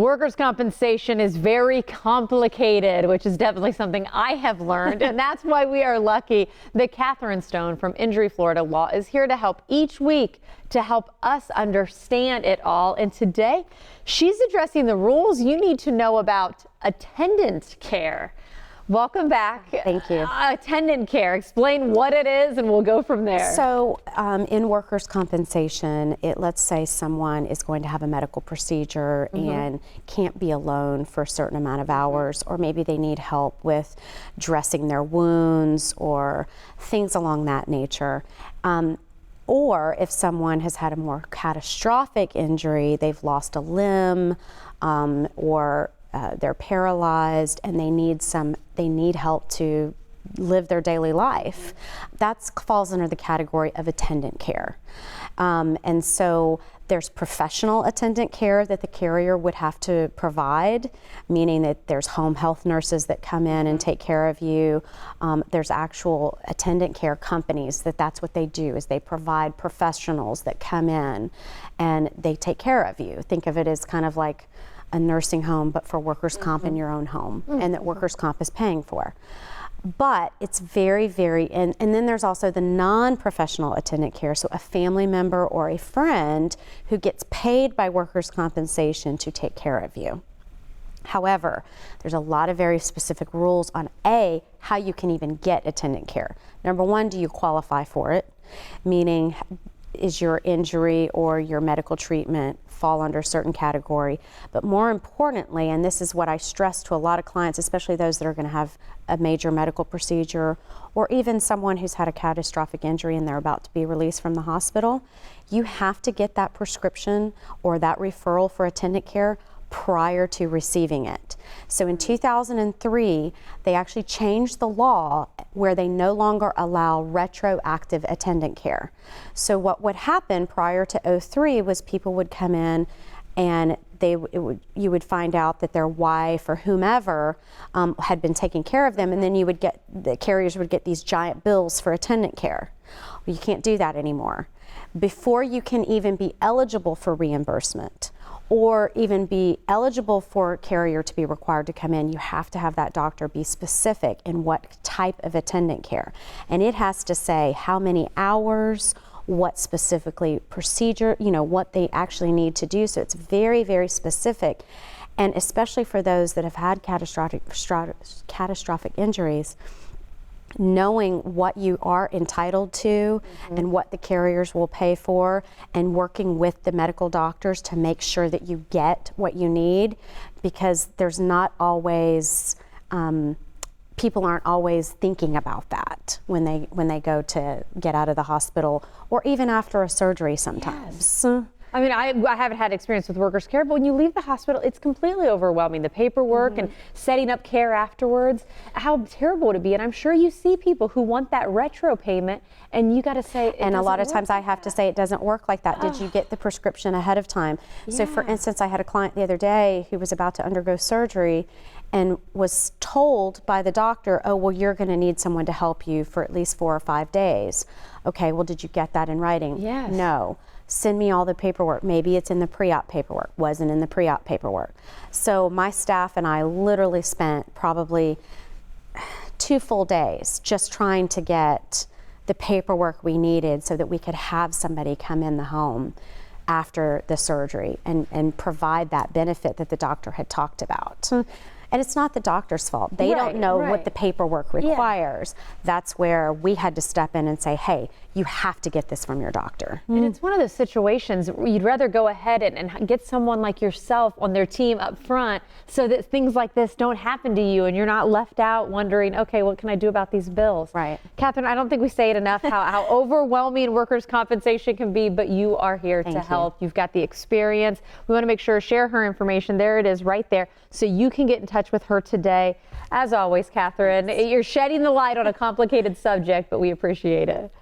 Workers' compensation is very complicated, which is definitely something I have learned, and that's why we are lucky that Catherine Stone from Injury Florida Law is here to help each week to help us understand it all. And today, she's addressing the rules you need to know about attendant care. Welcome back. Thank you. Attendant care. Explain what it is and we'll go from there. So in workers' compensation, let's say someone is going to have a medical procedure and can't be alone for a certain amount of hours, or maybe they need help with dressing their wounds or things along that nature. Or if someone has had a more catastrophic injury, they've lost a limb, or they're paralyzed and they need help to live their daily life. That falls under the category of attendant care. And so there's professional attendant care that the carrier would have to provide, meaning that there's home health nurses that come in and take care of you. There's actual attendant care companies that's what they do, is they provide professionals that come in and they take care of you. Think of it as kind of like a nursing home, but for workers' comp in your own home, and that workers' comp is paying for. But it's very, and then there's also the non-professional attendant care, so a family member or a friend who gets paid by workers' compensation to take care of you. However, there's a lot of very specific rules on how you can even get attendant care. Number one, do you qualify for it? Meaning, is your injury or your medical treatment fall under a certain category? But more importantly, and this is what I stress to a lot of clients, especially those that are going to have a major medical procedure, or even someone who's had a catastrophic injury and they're about to be released from the hospital, you have to get that prescription or that referral for attendant care prior to receiving it. So in 2003, they actually changed the law where they no longer allow retroactive attendant care. So what would happen prior to 2003 was people would come in and you would find out that their wife or whomever had been taking care of them, and then the carriers would get these giant bills for attendant care. Well, you can't do that anymore. Before you can even be eligible for reimbursement, or even be eligible for a carrier to be required to come in, you have to have that doctor be specific in what type of attendant care. And it has to say how many hours, what specifically procedure, what they actually need to do. So it's very, very specific. And especially for those that have had catastrophic injuries, knowing what you are entitled to and what the carriers will pay for, and working with the medical doctors to make sure that you get what you need, because there's not always, people aren't always thinking about that when they go to get out of the hospital, or even after a surgery sometimes. Yes. I mean, I haven't had experience with workers' care, but when you leave the hospital, it's completely overwhelming. The paperwork and setting up care afterwards, how terrible would it be? And I'm sure you see people who want that retro payment, and you got to say, and a lot of times I have to say, it doesn't work like that. Did you get the prescription ahead of time? Yeah. So for instance, I had a client the other day who was about to undergo surgery and was told by the doctor, oh, well, you're going to need someone to help you for at least 4 or 5 days. Okay, well, did you get that in writing? Yes. No. Send me all the paperwork. Maybe it's in the pre-op paperwork. Wasn't in the pre-op paperwork. So my staff and I literally spent probably 2 full days just trying to get the paperwork we needed so that we could have somebody come in the home after the surgery and provide that benefit that the doctor had talked about. And it's not the doctor's fault. They don't know what the paperwork requires. Yeah. That's where we had to step in and say, hey, you have to get this from your doctor. And it's one of those situations where you'd rather go ahead and get someone like yourself on their team up front so that things like this don't happen to you and you're not left out wondering, okay, what can I do about these bills? Right. Catherine, I don't think we say it enough how overwhelming workers' compensation can be, but you are here to help. You've got the experience. We want to make sure, share her information. There it is right there, so you can get in touch with her today. As always, Catherine, you're shedding the light on a complicated subject, but we appreciate it.